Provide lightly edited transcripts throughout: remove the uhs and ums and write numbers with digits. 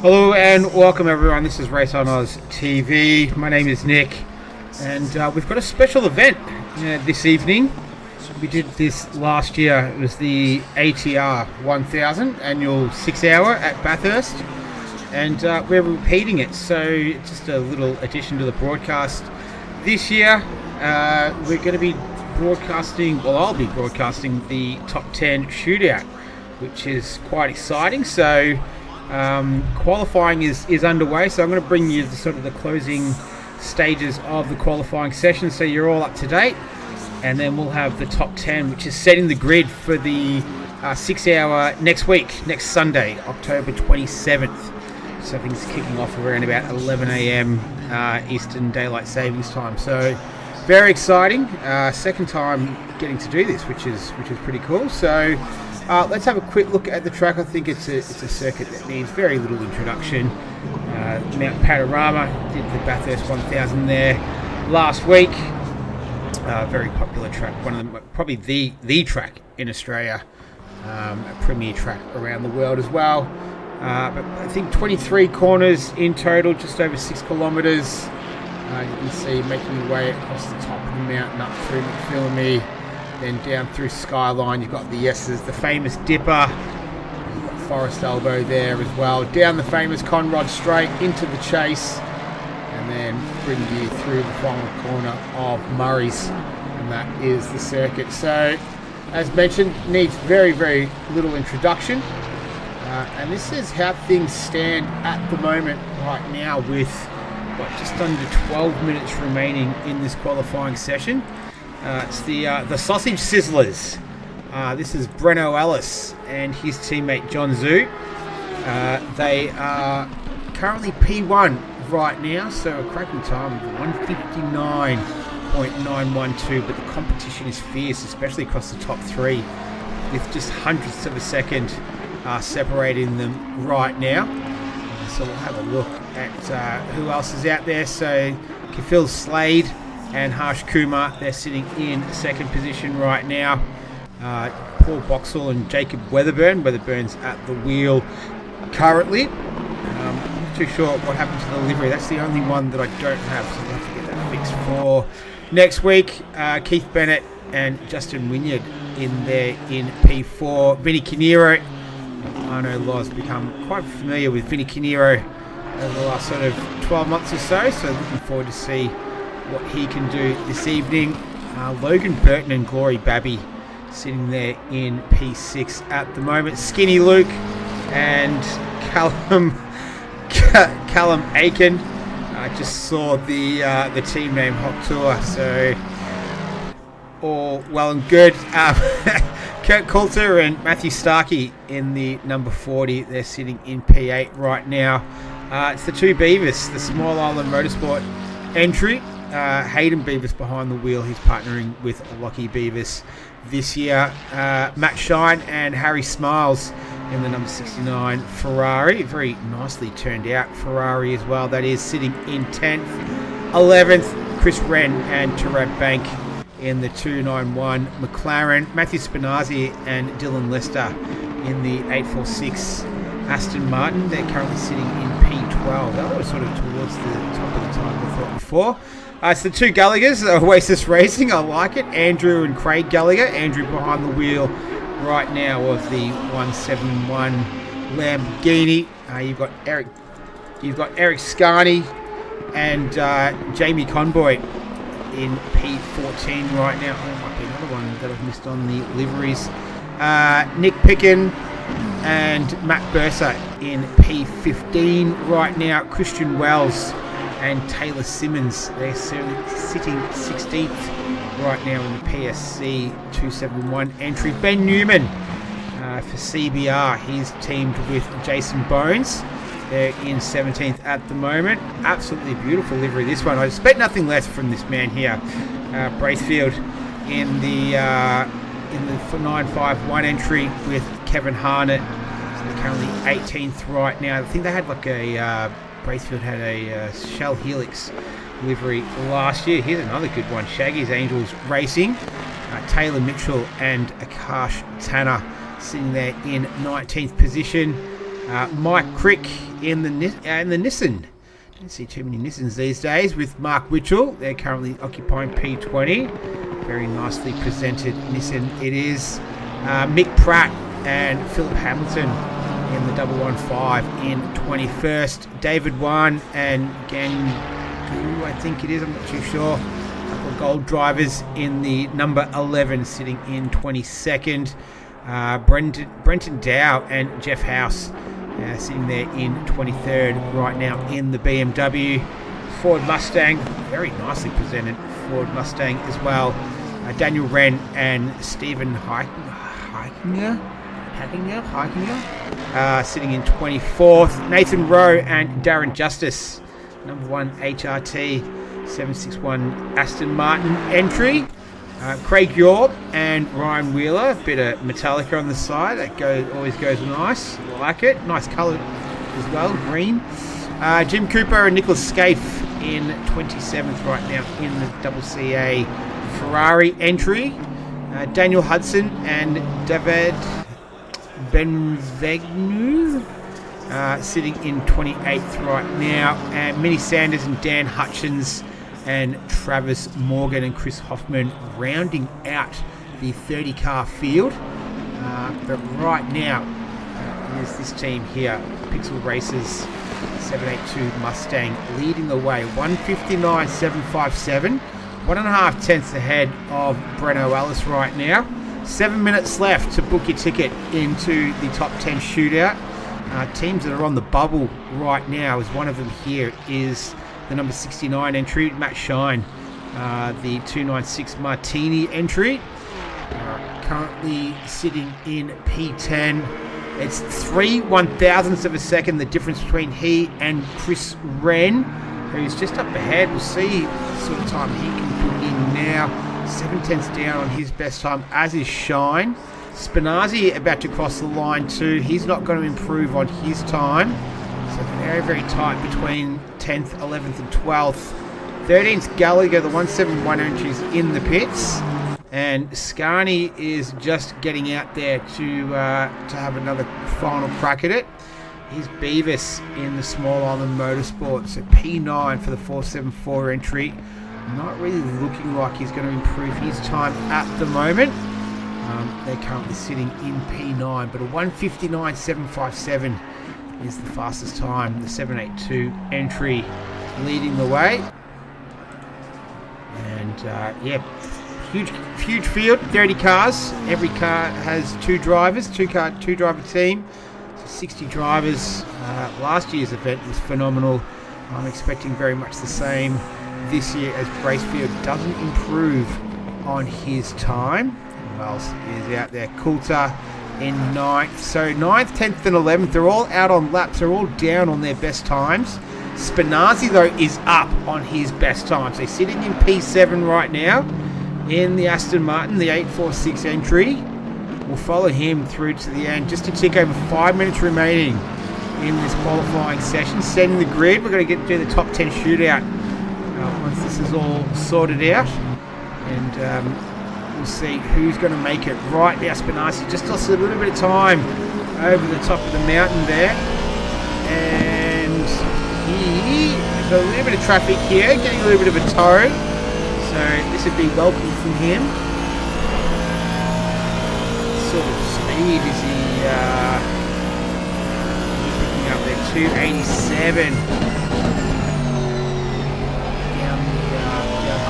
Hello and welcome everyone, this is Race on Oz TV. My name is Nick and we've got a special event this evening. We did this last year. It was the ATR 1000 annual 6 hour at Bathurst and we're repeating it, so just a little addition to the broadcast. This year we're going to be broadcasting, well, I'll be broadcasting the top 10 shootout, which is quite exciting. So qualifying is underway, so I'm going to bring you the closing stages of the qualifying session so you're all up to date, and then we'll have the top 10, which is setting the grid for the 6 hour next Sunday, October 27th. So things kicking off around about 11 a.m. Eastern Daylight Savings Time. So very exciting. Second time getting to do this, which is pretty cool. So let's have a quick look at the track. I think it's a circuit that needs very little introduction. Mount Panorama did the Bathurst 1000 there last week. Very popular track, one of them, probably the track in Australia, a premier track around the world as well. But I think 23 corners in total, just over 6 kilometres. You can see making your way across the top of the mountain, up through McPhillamy, then down through Skyline. You've got the Yeses, the famous Dipper. You've got Forest Elbow there as well. Down the famous Conrod Straight into the Chase, and then bring you through the final corner of Murray's, and that is the circuit. So, as mentioned, needs very, very little introduction. And this is how things stand at the moment right now, with just under 12 minutes remaining in this qualifying session. It's the Sausage Sizzlers. This is Breno Ellis and his teammate John Zhu. They are currently P1 right now, so a cracking time of 159.912, but the competition is fierce, especially across the top three, with just hundredths of a second separating them right now. So we'll have a look at who else is out there. So Kafil Slade and Harsh Kumar, they're sitting in second position right now. Paul Boxall and Jacob Weatherburn's at the wheel currently. I'm not too sure what happened to the livery. That's the only one that I don't have, so we'll have to get that fixed for next week. Keith Bennett and Justin Wynyard in there in P4. Vinny Canero, I know Loz become quite familiar with Vinny Canero over the last sort of 12 months or so looking forward to see what he can do this evening. Logan Burton and Glory Babby sitting there in P6 at the moment. Skinny Luke and Callum Aiken. I just saw the team name Hot Tour, so all well and good. Kurt Coulter and Matthew Starkey in the number 40. They're sitting in P8 right now. It's the two Beavers, the Small Island Motorsport entry. Hayden Beavis behind the wheel. He's partnering with Lockie Beavis this year. Matt Shine and Harry Smiles in the number 69 Ferrari. Very nicely turned out Ferrari as well. That is sitting in 10th. 11th, Chris Wren and Tarab Bank in the 291 McLaren. Matthew Spinazzi and Dylan Lester in the 846 Aston Martin. They're currently sitting in P12. That was sort of towards the top of the time I thought before. It's the two Gallaghers, Oasis Racing. I like it. Andrew and Craig Gallagher. Andrew behind the wheel right now of the 171 Lamborghini. You've got Eric Scarney and Jamie Conboy in P14 right now. There might be another one that I've missed on the liveries. Nick Picken and Matt Burser in P15 right now. Christian Wells and Taylor Simmons, they're sitting 16th right now in the PSC 271 entry. Ben Newman for CBR, he's teamed with Jason Bones. They're in 17th at the moment. Absolutely beautiful livery, this one. I expect nothing less from this man here. Bracefield in the 951 entry with Kevin Harnett. So they're currently 18th right now. I think they had Bracefield had a Shell Helix livery last year. Here's another good one. Shaggy's Angels Racing. Taylor Mitchell and Akash Tanner sitting there in 19th position. Mike Crick in the Nissan. Don't see too many Nissans these days. With Mark Witchell, they're currently occupying P20. Very nicely presented Nissan it is. Mick Pratt and Philip Hamilton in the 115 in 21st. David Wan and Gangu, I think it is, I'm not too sure. A couple of gold drivers in the number 11 sitting in 22nd. Brenton Dow and Jeff House sitting there in 23rd right now in the BMW. Ford Mustang, very nicely presented Ford Mustang as well. Daniel Wren and Stephen Hikinger sitting in 24th. Nathan Rowe and Darren Justice, number 1 HRT 761 Aston Martin entry. Craig York and Ryan Wheeler, a bit of Metallica on the side. That always goes nice. Like it. Nice colour as well, green. Jim Cooper and Nicholas Scaife in 27th right now in the WCA Ferrari entry. Daniel Hudson and David Benvegnu sitting in 28th right now. And Minnie Sanders and Dan Hutchins and Travis Morgan and Chris Hoffman rounding out the 30-car field. But right now, there's this team here, Pixel Racers 782 Mustang, leading the way, 159.757, 1.5 tenths ahead of Breno Ellis right now. 7 minutes left to book your ticket into the top 10 shootout. Teams that are on the bubble right now, is one of them here, is the number 69 entry, Matt Shine, the 296 Martini entry, currently sitting in P10. It's 3 1,000ths of a second, the difference between he and Chris Wren, who's just up ahead. We'll see the sort of time he can put in now. 7 tenths down on his best time, as is Shine. Spinazzi about to cross the line too. He's not going to improve on his time. So very, very tight between 10th, 11th and 12th. 13th Gallagher, the 171 entries in the pits. And Scarney is just getting out there to have another final crack at it. Here's Beavis in the Small Island Motorsport. So P9 for the 474 entry. Not really looking like he's going to improve his time at the moment. They're currently sitting in P9, but a 159.757 is the fastest time. The 782 entry leading the way. And huge field, 30 cars. Every car has 2 drivers, two driver team. So 60 drivers. Last year's event was phenomenal. I'm expecting very much the same this year as Bracefield doesn't improve on his time. Who else is out there? Coulter in 9th. So 9th, 10th and 11th, they're all out on laps. They're all down on their best times. Spinazzi, though, is up on his best time. So he's sitting in P7 right now in the Aston Martin, the 846 entry. We'll follow him through to the end. Just a tick over 5 minutes remaining in this qualifying session. Setting the grid. We're going to get to the top 10 shootout once this is all sorted out. And we'll see who's going to make it. Right now, Spinazzi just lost a little bit of time over the top of the mountain there. And he's got a little bit of traffic here, getting a little bit of a tow. So this would be welcome from him. What sort of speed is he picking up there? 287 down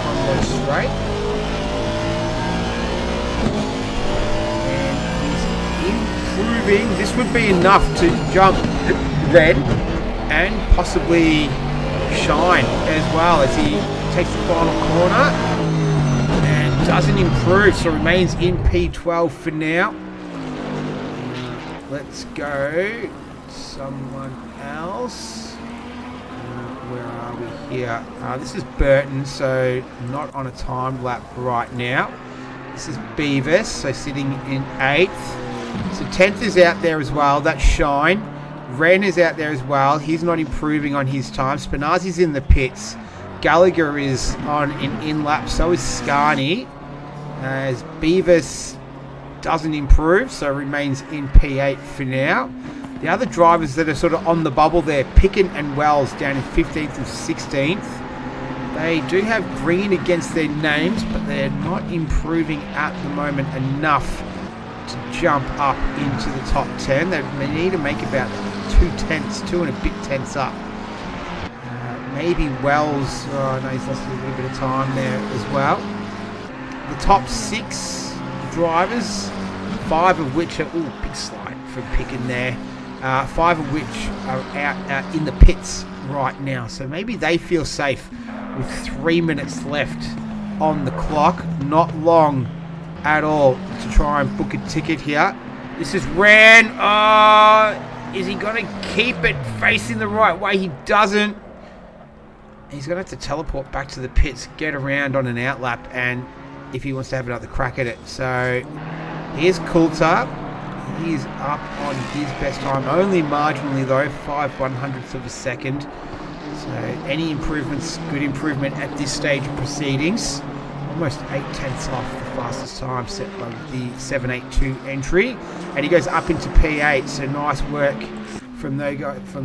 Conroy Straight. And he's improving. This would be enough to jump Red and possibly Shine as well as he takes the final corner and doesn't improve, so remains in P12 for now. Let's go someone else. Where are we here? This is Burton, so not on a timed lap right now. This is Beavis, so sitting in 8th. So 10th is out there as well. That's Shine. Wren is out there as well. He's not improving on his time. Spinazzi's in the pits. Gallagher is on an in-lap. So is Scarney. As Beavis doesn't improve, so remains in P8 for now. The other drivers that are sort of on the bubble there, Picken and Wells down in 15th and 16th. They do have green against their names, but they're not improving at the moment enough to jump up into the top 10. They need to make about 2 and a bit tenths up. Maybe Wells, no, he's lost a little bit of time there as well. The top 6 drivers, 5 of which are, big slide from Picken there. 5 of which are out in the pits right now. So maybe they feel safe with 3 minutes left on the clock. Not long at all to try and book a ticket here. This is Ran. Is he going to keep it facing the right way? He doesn't. He's going to have to teleport back to the pits, get around on an outlap, and if he wants to have another crack at it. So here's Coulter. He's up on his best time, only marginally though, 5/100ths of a second. So any improvements, good improvement at this stage of proceedings. Almost 8/10ths off the fastest time set by the 7.82 entry. And he goes up into P8, so nice work from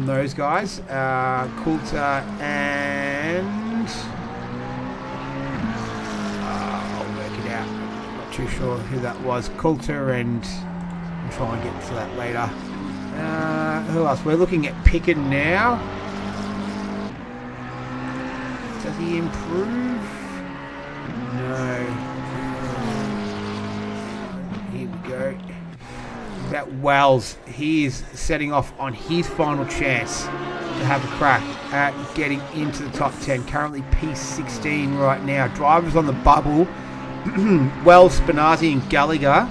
those guys. Coulter and... I'll work it out. Not too sure who that was. Coulter and... I'll try and get to that later. Who else? We're looking at Picken now. Does he improve? No. Here we go. That Wells, he is setting off on his final chance to have a crack at getting into the top 10. Currently P16 right now. Drivers on the bubble. Wells, Spinazzi and Gallagher.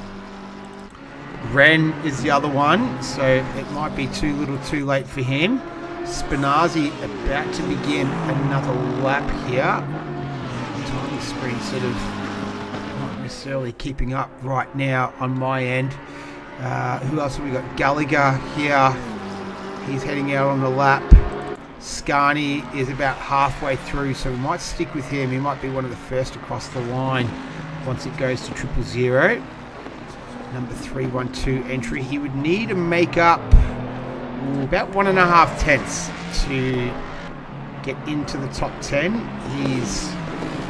Ren is the other one, so it might be too little too late for him. Spinazzi about to begin another lap here. Tiny screen sort of not necessarily keeping up right now on my end. Who else have we got? Gallagher here. He's heading out on the lap. Scarney is about halfway through, so we might stick with him. He might be one of the first across the line once it goes to 000. Number 312 entry. He would need to make up about 1.5 tenths to get into the top 10. He's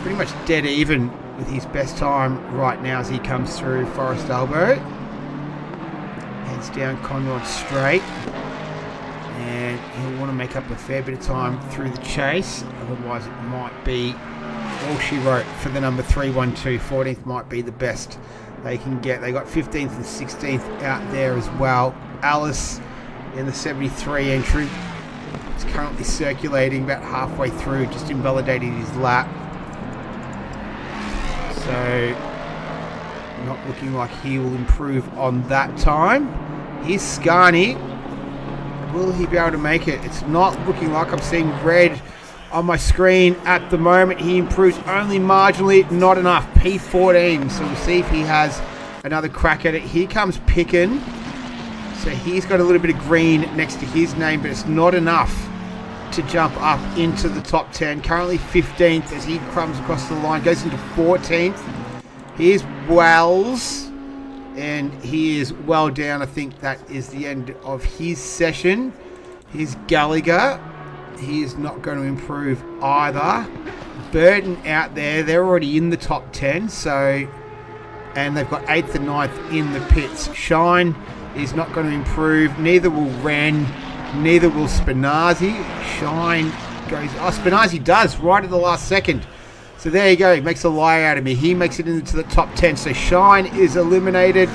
pretty much dead even with his best time right now as he comes through Forest Elbow. Heads down Conrod Straight. And he'll want to make up a fair bit of time through the chase. Otherwise it might be all she wrote for the number 312. 14th might be the best they can get. They got 15th and 16th out there as well. Alice in the 73 entry. It's currently circulating about halfway through, just invalidating his lap. So not looking like he will improve on that time. Here's Scarney. Will he be able to make it? It's not looking like. I'm seeing red on my screen at the moment. He improves only marginally, not enough. P14, so we'll see if he has another crack at it. Here comes Picken. So he's got a little bit of green next to his name, but it's not enough to jump up into the top 10. Currently 15th as he crumbs across the line, goes into 14th. Here's Wells, and he is well down. I think that is the end of his session. Here's Gallagher. He is not going to improve either. Burton out there. They're already in the top 10. So, and they've got 8th and 9th in the pits. Shine is not going to improve. Neither will Ren. Neither will Spinazzi. Shine goes... Oh, Spinazzi does right at the last second. So there you go. He makes a lie out of me. He makes it into the top 10. So Shine is eliminated.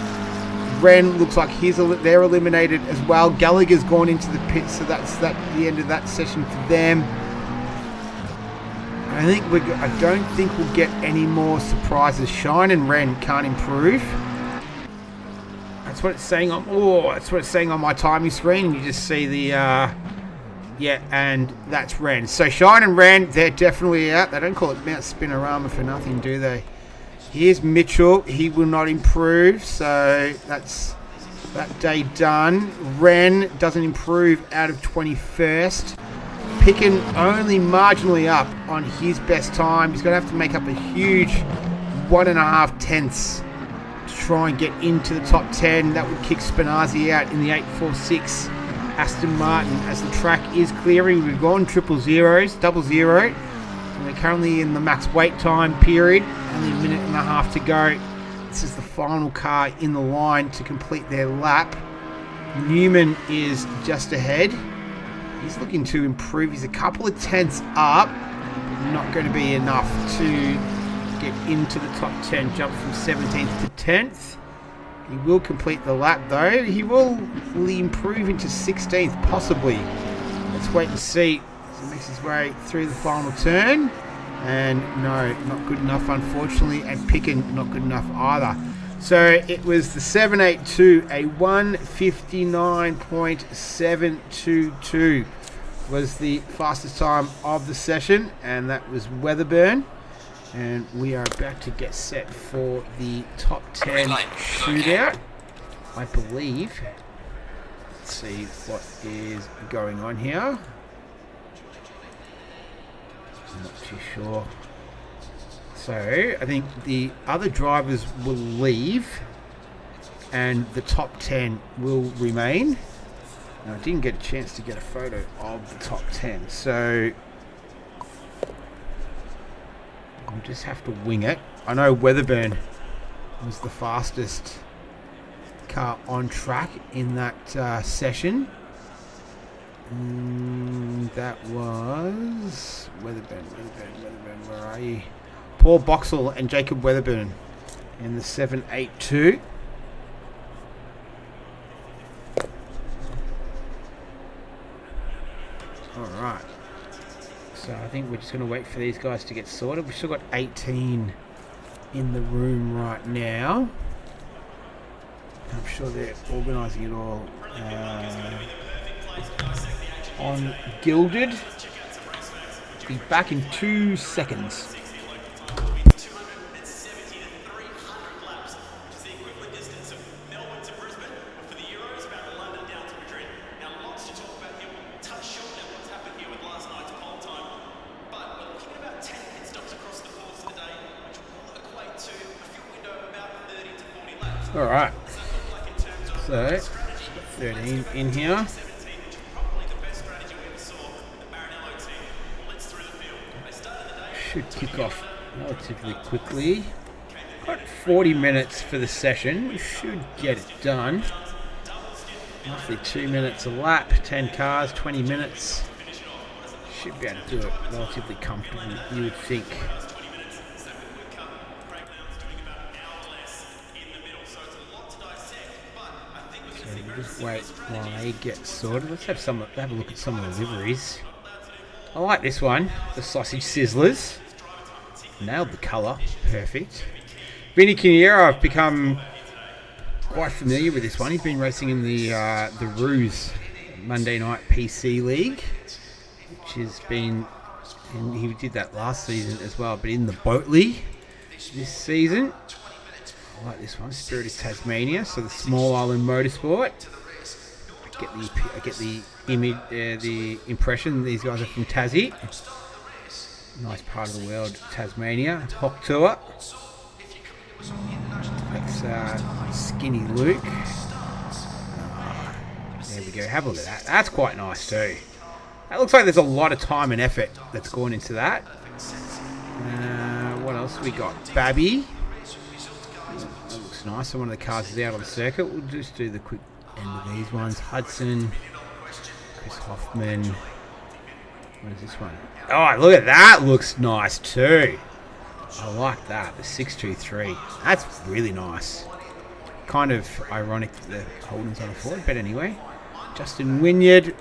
Ren looks like they're eliminated as well. Gallagher's gone into the pit, so that's the end of that session for them. I don't think we'll get any more surprises. Shine and Ren can't improve. That's what it's saying on. That's what it's saying on my timing screen. You just see the and that's Ren. So Shine and Ren, they're definitely out. They don't call it Mount Spinorama for nothing, do they? Here's Mitchell. He will not improve, so that's that day done. Ren doesn't improve out of 21st. Picken only marginally up on his best time. He's going to have to make up a huge 1.5 tenths to try and get into the top 10. That would kick Spinazzi out in the 8.46 Aston Martin as the track is clearing. We've gone 000s, 00. And we're currently in the max wait time period. Only a minute and a half to go. This is the final car in the line to complete their lap. Newman is just ahead. He's looking to improve. He's a couple of tenths up. Not going to be enough to get into the top 10. Jump from 17th to 10th. He will complete the lap though. He will improve into 16th possibly. Let's wait and see. He makes his way through the final turn. And no, not good enough unfortunately. And Picken not good enough either. So it was the 782, a 1:59.722 was the fastest time of the session, and that was Weatherburn. And we are about to get set for the top 10 shootout, I believe. Let's see what is going on here. I'm not too sure. So I think the other drivers will leave and the top 10 will remain. Now, I didn't get a chance to get a photo of the top 10, so I'll just have to wing it. I know Weatherburn was the fastest car on track in that session. That was Weatherburn, where are you? Paul Boxall and Jacob Weatherburn in the 782. Alright. So I think we're just going to wait for these guys to get sorted. We've still got 18 in the room right now. I'm sure they're organising it all on Gilded. Be back in 2 seconds. All right, so 13 in here. Should kick off relatively quickly. Got 40 minutes for the session. We should get it done. Roughly 2 minutes a lap, 10 cars, 20 minutes. Should be able to do it relatively comfortably, you would think. Just wait while they get sorted. Let's have a look at some of the liveries. I like this one, the Sausage Sizzlers. Nailed the colour, perfect. Vinny Cuniero, I've become quite familiar with this one. He's been racing in the Ruse Monday Night PC League, which has been, and he did that last season as well, but in the Boat League this season. I like this one, Spirit of Tasmania, so the Small Island Motorsport. I get the image, the impression these guys are from Tassie. Nice part of the world, Tasmania. Hawk Tour. That's Skinny Luke. There we go, have a look at that. That's quite nice too. That looks like there's a lot of time and effort that's gone into that. What else we got? Babby. That looks nice. So one of the cars is out on the circuit. We'll just do the quick end of these ones. Hudson, Chris Hoffman. What is this one? Oh, look at that. Looks nice too. I like that. The 623. That's really nice. Kind of ironic that the Holden's on a Ford, but anyway. Justin Wynyard.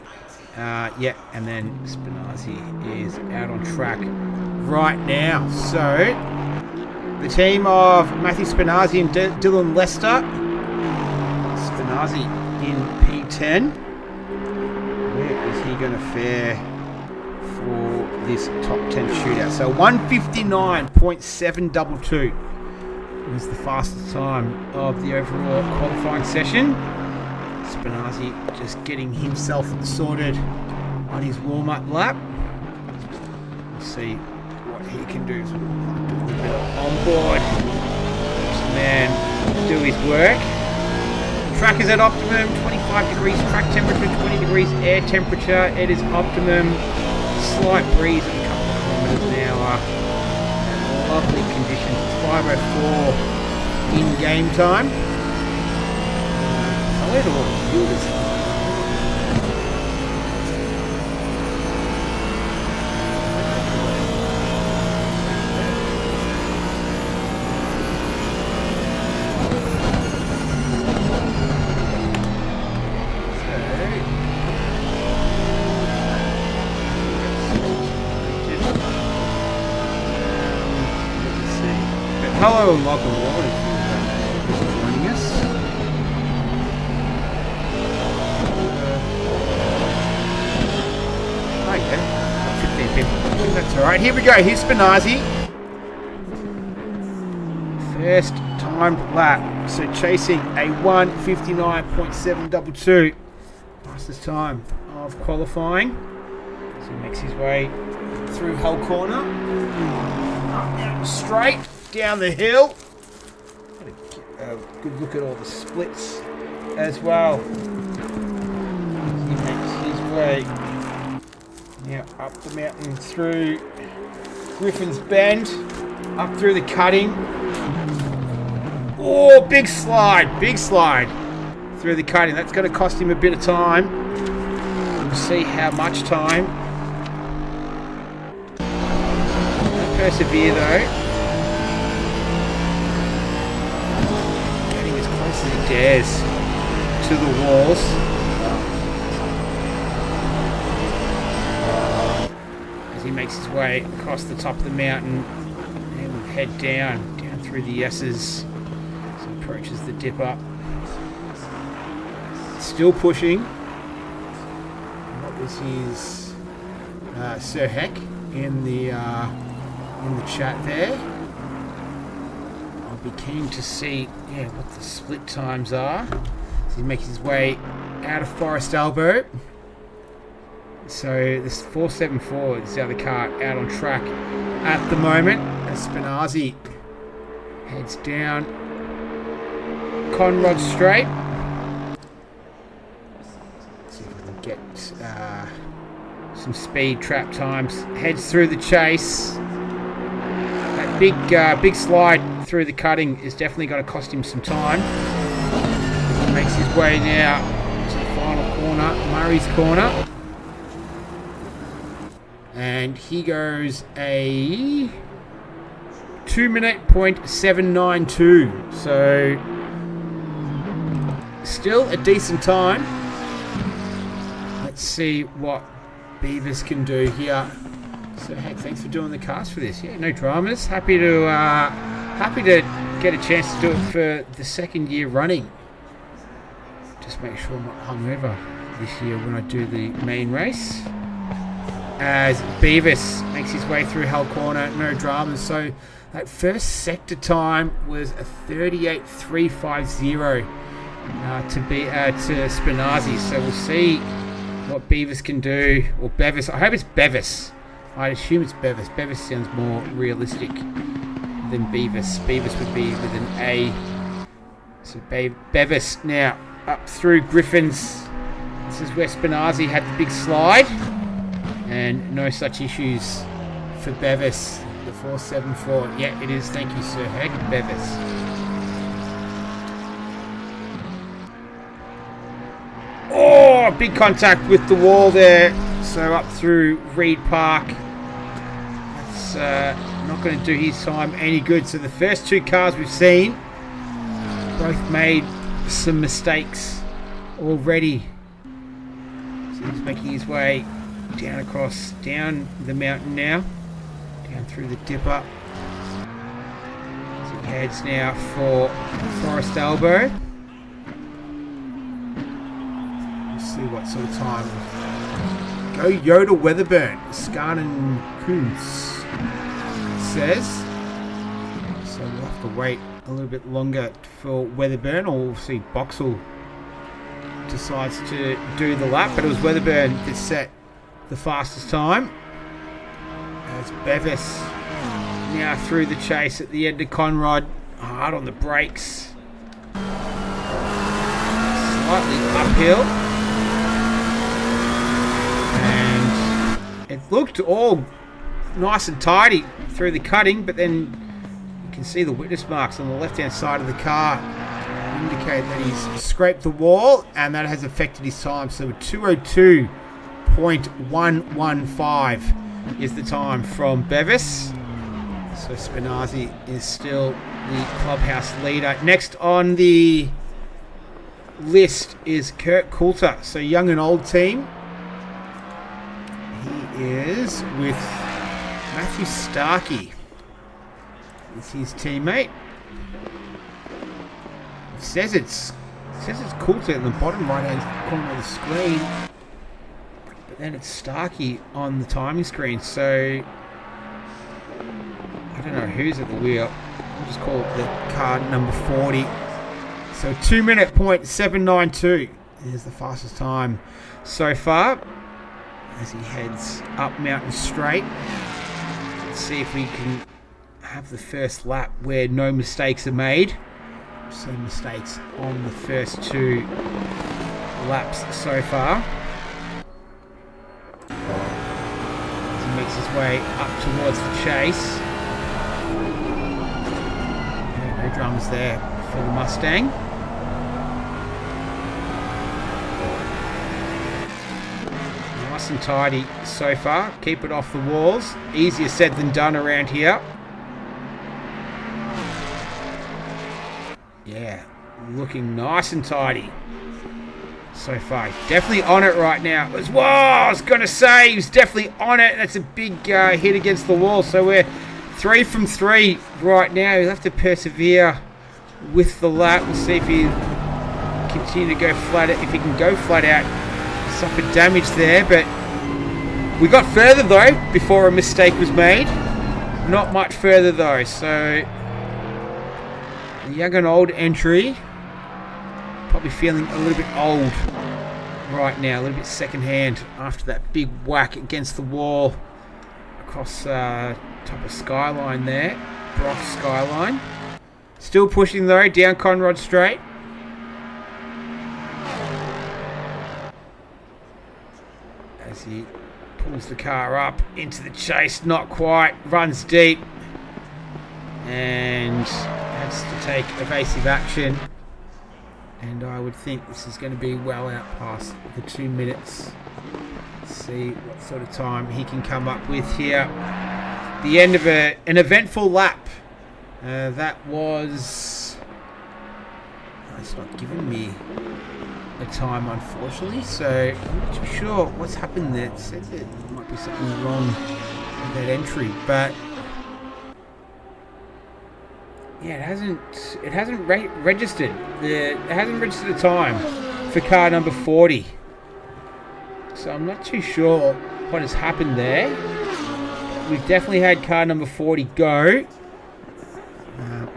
Yeah, and then Spinazzi is out on track right now. So the team of Matthew Spinazzi and Dylan Lester. Spinazzi in P10. Where is he going to fare for this top 10 shootout? So 1:59.722 was the fastest time of the overall qualifying session. Spinazzi just getting himself sorted on his warm-up lap. Let's see what he can do. On board. This man do his work. Track is at optimum, 25 degrees track temperature, 20 degrees air temperature. It is optimum. Slight breeze at a couple of kilometres an hour. Lovely conditions. It's 5:04 in game time. I'll let all the viewers. Hello and welcome all if you're joining us. Okay, 15 people. That's alright. Here we go. Here's Spinazzi. First timed lap. So chasing a 1:59.722. Fastest time of qualifying. So he makes his way through Hull Corner. Up down straight. Down the hill. A good look at all the splits as well. He makes his way now up the mountain through Griffin's Bend, up through the cutting. Oh, big slide through the cutting. That's going to cost him a bit of time. We'll see how much time. Don't persevere though. He dares to the walls. As he makes his way across the top of the mountain and we'll head down through the S's as he approaches the dip up. Still pushing. What was his Sir Heck in the chat there? Be keen to see what the split times are. So he makes his way out of Forest Elbow. So this 474 is the other car out on track at the moment. As Spinazzi heads down Conrod Straight. See if we can get some speed trap times. Heads through the chase. That big slide through the cutting is definitely going to cost him some time. He makes his way now to the final corner, Murray's Corner. And he goes a 2:07.92. So still a decent time. Let's see what Beavers can do here. So hey, thanks for doing the cast for this. Yeah, no dramas. Happy to get a chance to do it for the second year running. Just make sure I'm not hungover this year when I do the main race. As Beavis makes his way through Hull Corner, no dramas. So that first sector time was a 38.350 to Spinazzi. So we'll see what Beavis can do, or Bevis. I hope it's Bevis. I assume it's Bevis. Bevis sounds more realistic than Beavis. Beavis would be with an A. So Bevis now up through Griffin's. This is where Spinazzi had the big slide. And no such issues for Bevis. The 474. Yeah, it is. Thank you, Sir Heck. Bevis. Oh, big contact with the wall there. So up through Reed Park. That's not going to do his time any good. So the first two cars we've seen both made some mistakes already. So he's making his way down the mountain now. Down through the dipper. So he heads now for Forest Elbow. See what sort of time. Go Yoda Weatherburn. Scarden Kuntz says. So we'll have to wait a little bit longer for Weatherburn, or we'll see Boxall decides to do the lap. But it was Weatherburn that set the fastest time. As Bevis now through the chase at the end of Conrod. Hard on the brakes. slightly uphill. And it looked all nice and tidy through the cutting, but then you can see the witness marks on the left-hand side of the car indicate that he's scraped the wall, and that has affected his time. So 202.115 is the time from Bevis. So Spinazzi is still the clubhouse leader. Next on the list is Kurt Coulter. So young and old team. He is with Matthew Starkey. Is his teammate. It says it's Coulter in the bottom right hand corner of the screen, but then it's Starkey on the timing screen. So I don't know who's at the wheel. I'll just call it the car number 40. So 2:792 is the fastest time so far as he heads up Mountain Straight. Let's see if we can have the first lap where no mistakes are made. So mistakes on the first 2 laps so far. As he makes his way up towards the chase. No drums there for the Mustang. Nice and tidy so far. Keep it off the walls. Easier said than done around here. Yeah, looking nice and tidy so far. Definitely on it right now. I was going to say, he's definitely on it. That's a big hit against the wall. So we're 3 from 3 right now. He'll have to persevere with the lap. We'll see if he continue to go flat out. If he can go flat out, suffered damage there. But we got further though before a mistake was made. Not much further though. So the young and old entry, probably feeling a little bit old right now, a little bit second-hand after that big whack against the wall across top of Skyline there, Brock Skyline. Still pushing though, down Conrod Straight. As he pulls the car up into the chase, not quite, runs deep. And has to take evasive action, and I would think this is going to be well out past the 2 minutes. Let's see what sort of time he can come up with here. The end of an eventful lap. That was... it's not giving me a time, unfortunately, so I'm not too sure what's happened there. It says there might be something wrong with that entry, but yeah, it hasn't registered. It hasn't registered a time for car number 40. So I'm not too sure what has happened there. We've definitely had car number 40 go.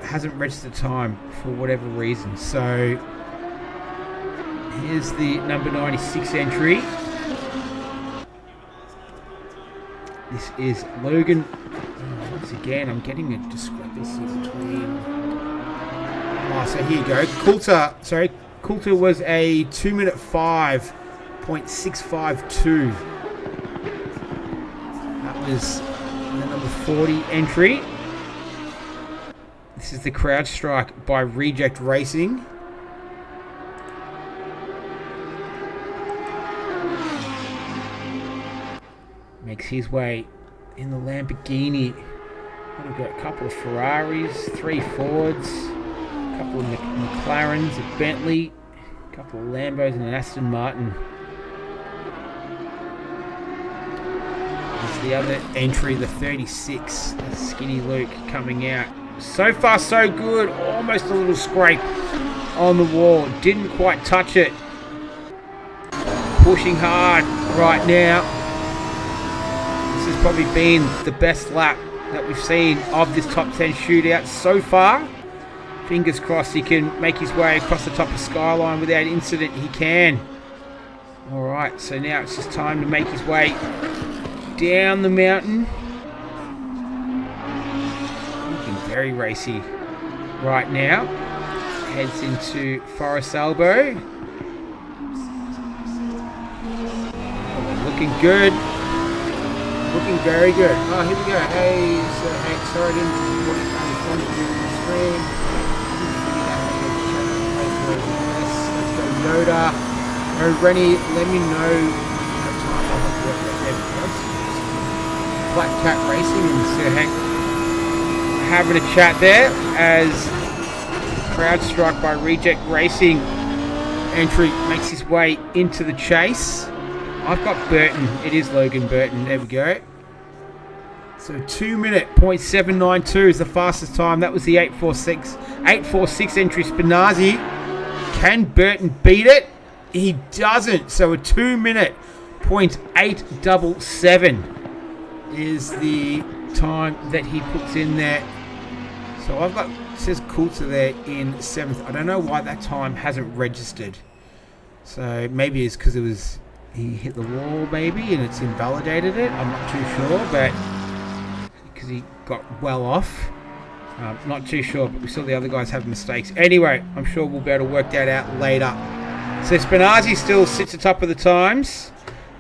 Hasn't registered a time for whatever reason. So here's the number 96 entry. This is Logan. Once again, I'm getting a discrepancy between... so here you go. Coulter was a 2:05.652. That was the number 40 entry. This is the crowd strike by Reject Racing. Makes his way in the Lamborghini. We've got a couple of Ferraris, 3 Fords, a couple of McLarens, a Bentley, a couple of Lambos and an Aston Martin. There's the other entry, the 36, that's Skinny Luke coming out. So far so good, almost a little scrape on the wall, didn't quite touch it. Pushing hard right now. This has probably been the best lap that we've seen of this top 10 shootout so far. Fingers crossed he can make his way across the top of Skyline without incident. He can. Alright, so now it's just time to make his way down the mountain. Looking very racy right now. Heads into Forest Elbow. looking good. Looking very good. Oh, here we go. Hey, sorry, I didn't want to on the screen. Let's go, Yoda. Oh, Rennie, let me know. Black Cat Racing and Sir Hank having a chat there as crowd struck by Reject Racing entry makes his way into the chase. I've got Burton. It is Logan Burton. There we go. So 2 minute .792 is the fastest time. That was the 846 entry. Spinazzi. Can Burton beat it? He doesn't. So a 2 minute .877 is the time that he puts in there. So I've got, it says Coulter there in 7th. I don't know why that time hasn't registered. So maybe it's because he hit the wall maybe and it's invalidated it. I'm not too sure, but because he got well off. Not too sure, but we saw the other guys have mistakes. Anyway, I'm sure we'll be able to work that out later. So Spinazzi still sits atop of the times.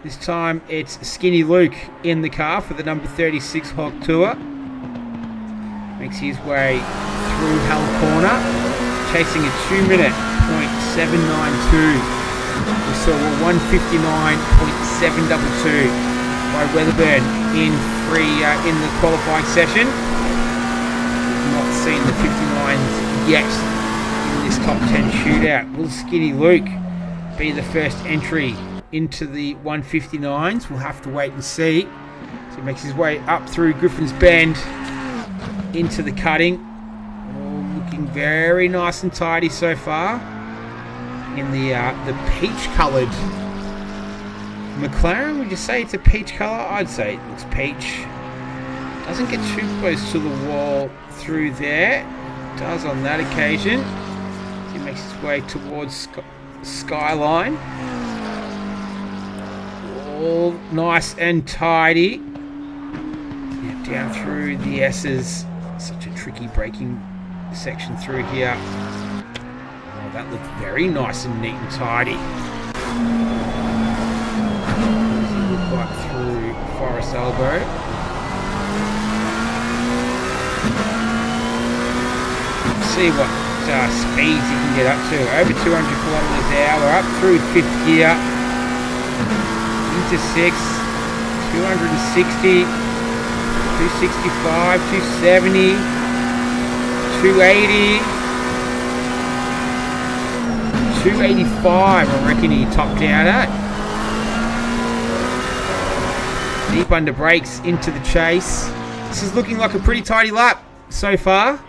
This time it's Skinny Luke in the car for the number 36 Hog Tour. Makes his way through Hull Corner, chasing a 2 minute .792. We saw a 1:59.722 by Weatherburn in the qualifying session. We've not seen the 59s yet in this top 10 shootout. Will Skinny Luke be the first entry into the 159s? We'll have to wait and see. So he makes his way up through Griffin's Bend into the cutting. All looking very nice and tidy so far. In the peach coloured McLaren, would you say it's a peach colour? I'd say it looks peach. Doesn't get too close to the wall through there. Does on that occasion. So he makes his way towards Skyline. All nice and tidy. Yeah, down through the S's. Such a tricky braking section through here. Oh, that looked very nice and neat and tidy. What does he look like through Forest Elbow? Let's see what speeds he can get up to. Over 200 kilometres an hour, up through 5th gear. Into 6, 260, 265, 270, 280, 285, I reckon he topped out at. Deep under brakes into the chase. This is looking like a pretty tidy lap so far.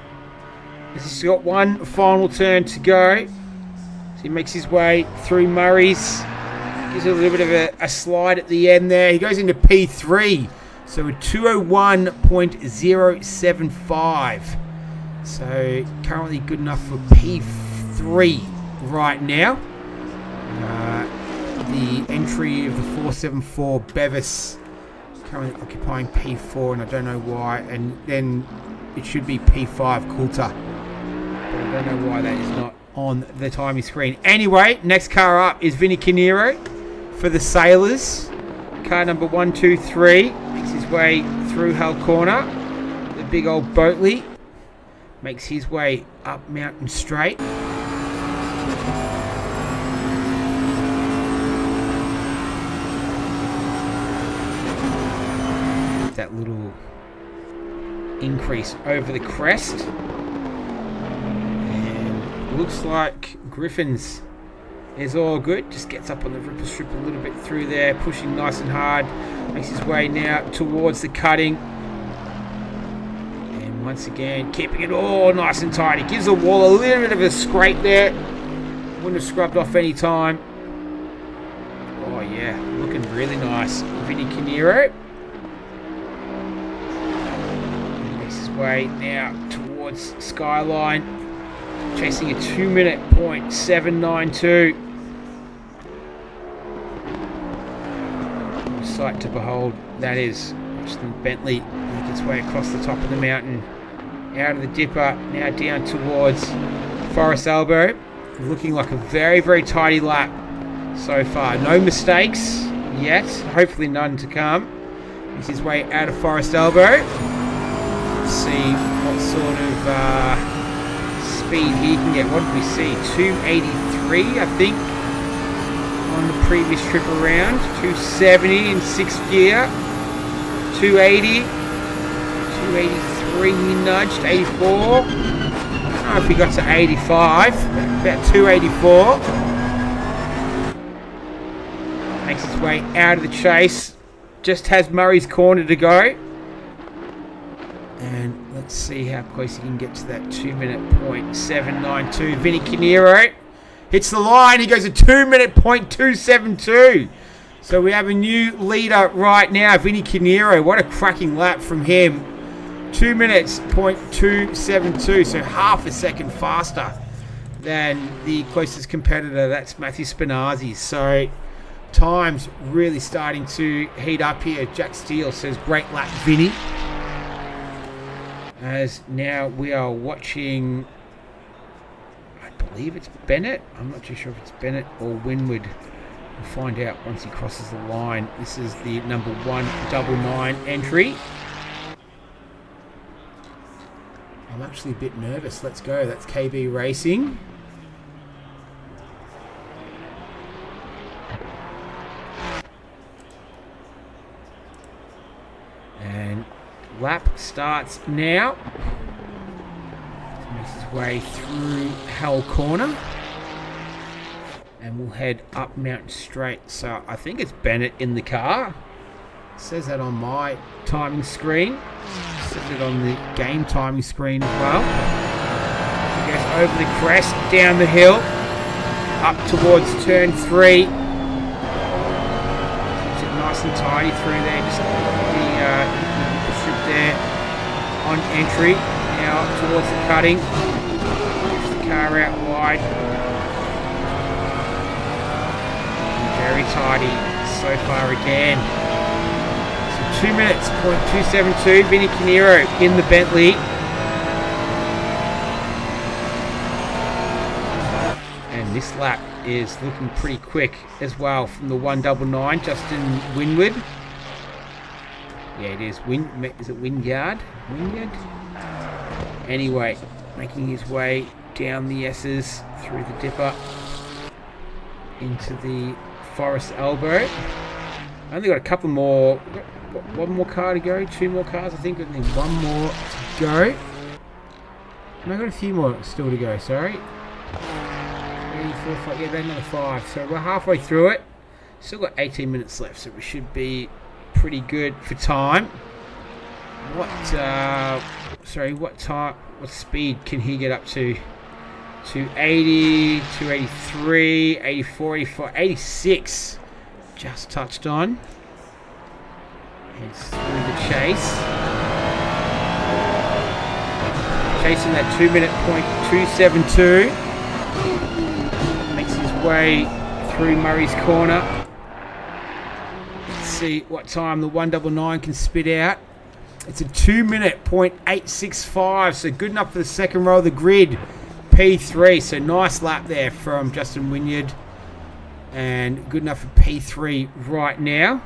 He's got one final turn to go. So he makes his way through Murray's. Gives a little bit of a slide at the end there. He goes into P3. So a 201.075. So currently good enough for P3 right now. The entry of the 474 Bevis currently occupying P4, and I don't know why. And then it should be P5 Coulter. But I don't know why that is not on the timing screen. Anyway, next car up is Vinny Canero for the Sailors. Car number 123 makes his way through Hull Corner. The big old Boatley makes his way up Mountain Straight. That little increase over the crest. And looks like Griffin's is all good. Just gets up on the ripple strip a little bit through there, pushing nice and hard. Makes his way now towards the cutting. And once again, keeping it all nice and tidy. Gives the wall a little bit of a scrape there. Wouldn't have scrubbed off any time. Oh yeah, looking really nice. Vinny Canero. Makes his way now towards Skyline. Chasing a 2 minute .792. Sight to behold, that is. Watch the Bentley make its way across the top of the mountain, out of the dipper, now down towards Forest Elbow. Looking like a very, very tidy lap so far. No mistakes, yet. Hopefully none to come. Makes his way out of Forest Elbow. Let's see what sort of speed he can get. What did we see? 283, I think, on the previous trip around. 270 in 6th gear. 280. 283 he nudged. 84. I don't know if he got to 85. About 284. Makes his way out of the chase. Just has Murray's corner to go. And let's see how close he can get to that 2-minute .792. Vinny Canero hits the line. He goes a 2-minute .272. So we have a new leader right now, Vinny Canero. What a cracking lap from him. 2 minutes .272. So half a second faster than the closest competitor. That's Matthew Spinazzi. So time's really starting to heat up here. Jack Steele says, great lap, Vinny. As now we are watching, I believe it's Bennett. I'm not too sure if it's Bennett or Winward. We'll find out once he crosses the line. This is the number 199 entry. I'm actually a bit nervous. Let's go. That's KB Racing. And lap starts now. Makes his way through Hell Corner. And we'll head up Mountain Straight. So I think it's Bennett in the car. It says that on my timing screen. It says it on the game timing screen as well. He goes over the crest, down the hill, up towards turn 3. Keeps it nice and tidy through there. Just the strip there on entry. Now towards the cutting. Gets the car out wide. Very tidy so far again. So 2 minutes .272. Vinny Canero in the Bentley. And this lap is looking pretty quick as well from the 199. Justin Winward. Yeah, it is. Is it Wynyard? Wynyard? Anyway, making his way down the S's through the dipper into the Forest Elbow. I only got a couple more. One more car to go. 2 more cars, I think. I think 1 more to go. And I got a few more still to go. Sorry. 3, 4, 5. Yeah, then another 5. So we're halfway through it. Still got 18 minutes left, so we should be pretty good for time. What speed can he get up to? 280, 283, 84, 84, 86. Just touched on. Heads through the chase. Chasing that 2 minute .272. Makes his way through Murray's corner. Let's see what time the 199 can spit out. It's a 2 minute .865, so good enough for the second row of the grid. P3, so nice lap there from Justin Wynyard, and good enough for P3 right now,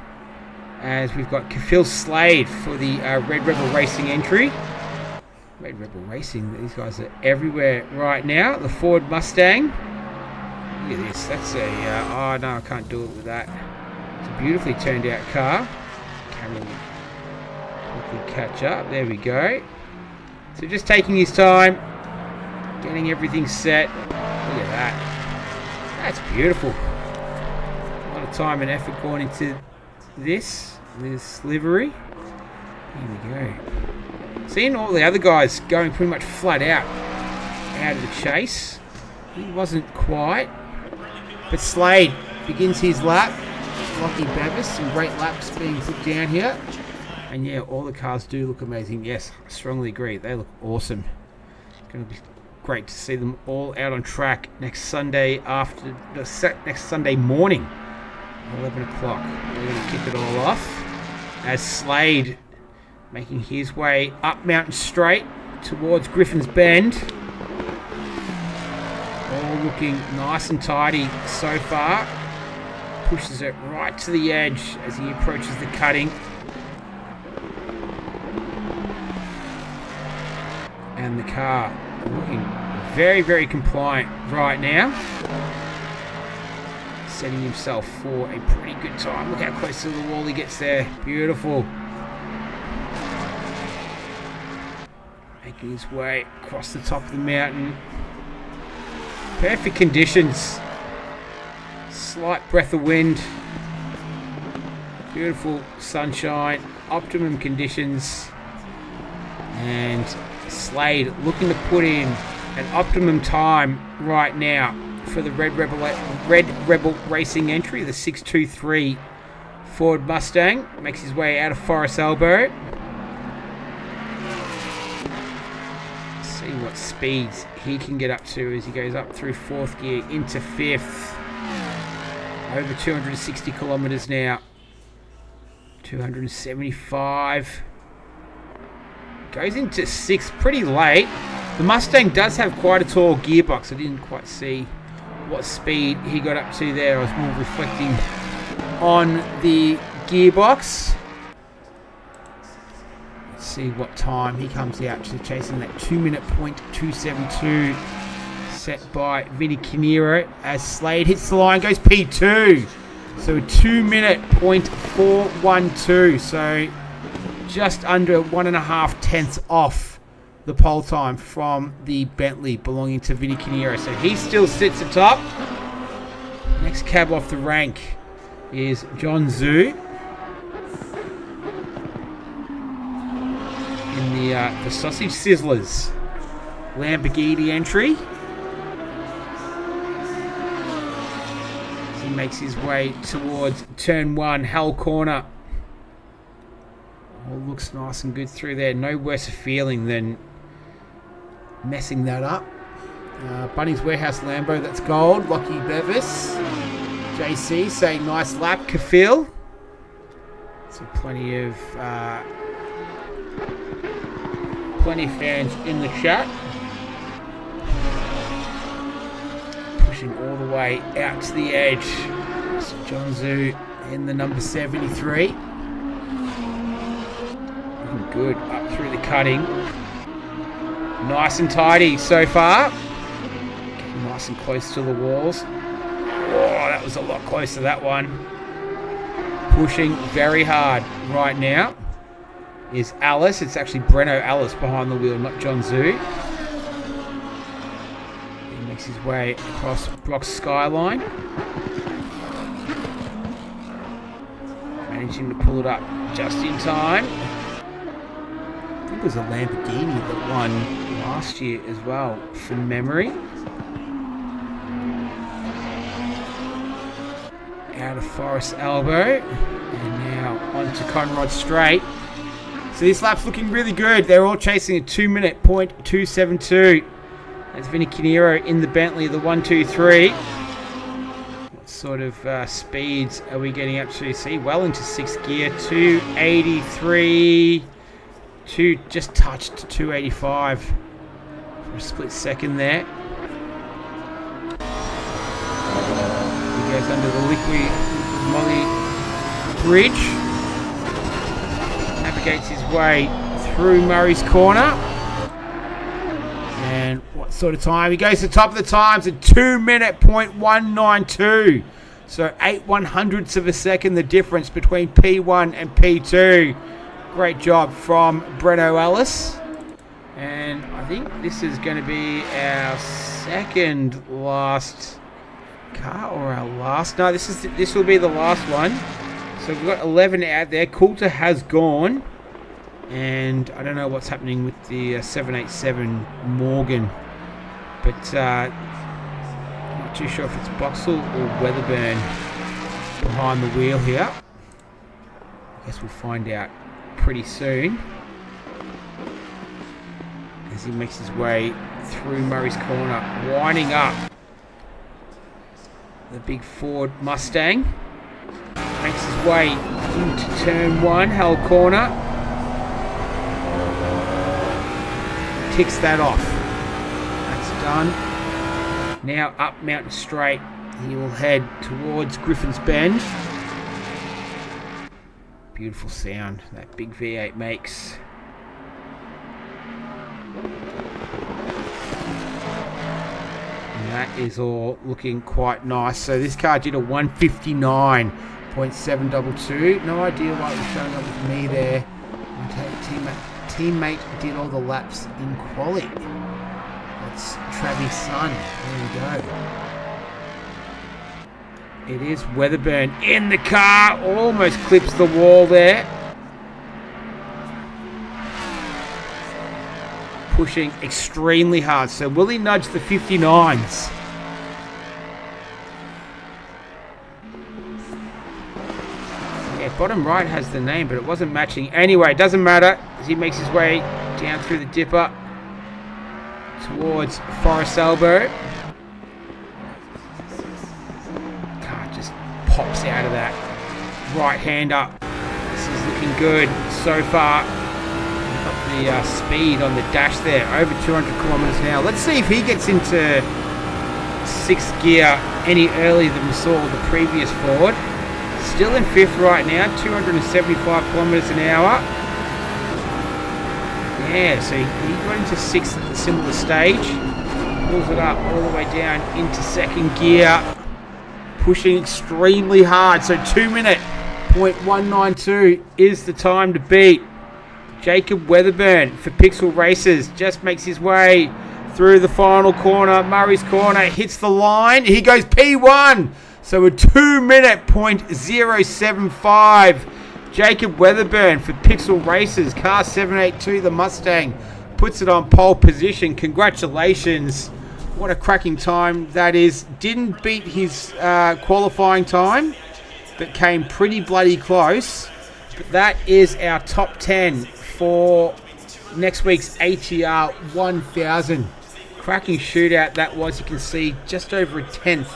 as we've got Phil Slade for the Red Rebel Racing entry. Red Rebel Racing, these guys are everywhere right now. The Ford Mustang, look at this, that's a oh no, I can't do it with that. It's a beautifully turned out car. Camera will quickly catch up, there we go. So just taking his time, getting everything set. Look at that. That's beautiful. A lot of time and effort going into this livery. Here we go. Seeing all the other guys going pretty much flat out of the chase. He wasn't quite. But Slade begins his lap. Lockie Bathurst, some great laps being put down here. And yeah, all the cars do look amazing. Yes, I strongly agree. They look awesome. It's going to be great to see them all out on track next Sunday next Sunday morning, 11 o'clock. We're going to kick it all off as Slade making his way up Mountain Straight towards Griffin's Bend. All looking nice and tidy so far. pushes it right to the edge as he approaches the cutting. And the car looking very, very compliant right now. Setting himself for a pretty good time. Look how close to the wall he gets there. Beautiful. Making his way across the top of the mountain. Perfect conditions. Slight breath of wind. Beautiful sunshine. Optimum conditions. And Slade looking to put in an optimum time right now for the Red Rebel Racing entry, the 623 Ford Mustang. Makes his way out of Forest Elbow. See what speeds he can get up to as he goes up through 4th gear into 5th. Over 260 kilometres now. 275. Goes into 6th pretty late. The Mustang does have quite a tall gearbox. I didn't quite see what speed he got up to there. I was more reflecting on the gearbox. Let's see what time he comes out to, chasing that 2-minute .272 set by Vinny Canero as Slade hits the line, goes P2. So a 2-minute .412. So just under 1.5 tenths off the pole time from the Bentley belonging to Vinny Canero. So he still sits atop. Next cab off the rank is John Zhu in the Sausage Sizzlers Lamborghini entry. He makes his way towards turn 1, Hell Corner. All looks nice and good through there. No worse a feeling than messing that up. Bunny's Warehouse Lambo, that's gold. Lockie Bevis. JC saying nice lap. Kafil. So plenty of fans in the chat. Pushing all the way out to the edge. So John Zhu in the number 73. Looking good up through the cutting. Nice and tidy so far. Getting nice and close to the walls. Oh, that was a lot closer, that one. Pushing very hard right now is Alice. It's actually Breno Alice behind the wheel, not John Zhu. He makes his way across Brock's skyline. Managing to pull it up just in time. I think it was a Lamborghini that won last year as well, from memory. Out of Forest Elbow. And now onto Conrod Straight. So this lap's looking really good. They're all chasing a 2-minute .272. That's Vinny Canero in the Bentley, the 123. What sort of speeds are we getting up to? See, well into 6th gear. 283. Just touched 285 for a split second there. He goes under the Liqui Moly Bridge. Navigates his way through Murray's Corner. And what sort of time? He goes to the top of the times at 2-minute .192. So 8/100ths of a second the difference between P1 and P2. Great job from Breno Ellis. And I think this is going to be our second last car, or our last. No, this will be the last one. So we've got 11 out there. Coulter has gone. And I don't know what's happening with the 787 Morgan. But not too sure if it's Boxall or Weatherburn behind the wheel here. I guess we'll find out pretty soon. As he makes his way through Murray's Corner. Winding up the big Ford Mustang. Makes his way into turn 1, Hell Corner. Ticks that off. That's done. Now up Mountain Straight he will head towards Griffin's Bend. Beautiful sound that big V8 makes. And that is all looking quite nice. So this car did a 159.722. No idea why it was showing up with me there. My teammate did all the laps in quali. That's Travis' son. There we go. It is Weatherburn in the car. Almost clips the wall there. Pushing extremely hard. So will he nudge the 59s? Yeah, bottom right has the name, but it wasn't matching. Anyway, it doesn't matter as he makes his way down through the dipper towards Forest Elbow. Car just pops out of that right-hander. This is looking good so far. Got the speed on the dash there, over 200 kilometers an hour. Let's see if he gets into 6th gear any earlier than we saw the previous Ford. Still in 5th right now, 275 kilometers an hour. Yeah, so he got into 6th at the similar stage. Pulls it up all the way down into 2nd gear. Pushing extremely hard. So 2-minute .192 is the time to beat. Jacob Weatherburn for Pixel Racers just makes his way through the final corner. Murray's Corner hits the line. He goes P1. So a 2-minute .075. Jacob Weatherburn for Pixel Racers. Car 782, the Mustang, puts it on pole position. Congratulations. What a cracking time that is. Didn't beat his qualifying time, but came pretty bloody close. But that is our top 10 for next week's ATR 1000. Cracking shootout that was. You can see just over a tenth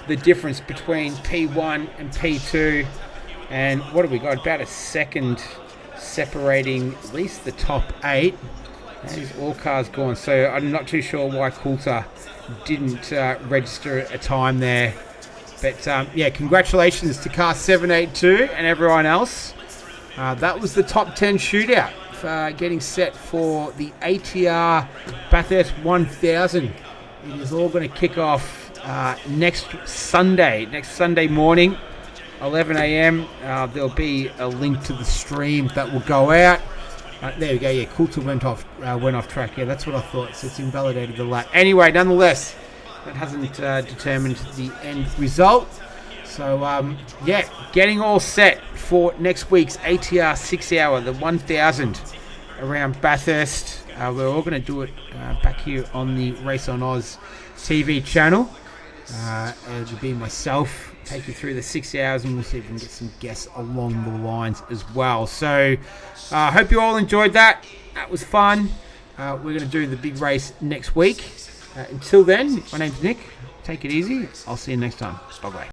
the difference between P1 and P2. And what have we got? About a second separating at least the top 8. That is all cars gone. So I'm not too sure why Coulter didn't register a time there. But yeah, congratulations to car 782 and everyone else. That was the top 10 shootout, getting set for the ATR Bathurst 1000. It is all going to kick off next Sunday morning, 11 a.m. There'll be a link to the stream that will go out. There we go. Yeah, Coulter went off track. Yeah, that's what I thought. So it's invalidated the lap. Anyway, nonetheless, that hasn't determined the end result. So yeah, getting all set for next week's ATR 6 hour, the 1000 around Bathurst. We're all going to do it back here on the Race on Oz TV channel. It'll be myself take you through the 6 hours, and we'll see if we can get some guests along the lines as well. So I hope you all enjoyed that. That was fun. We're going to do the big race next week. Until then, my name's Nick. Take it easy. I'll see you next time. Bye-bye.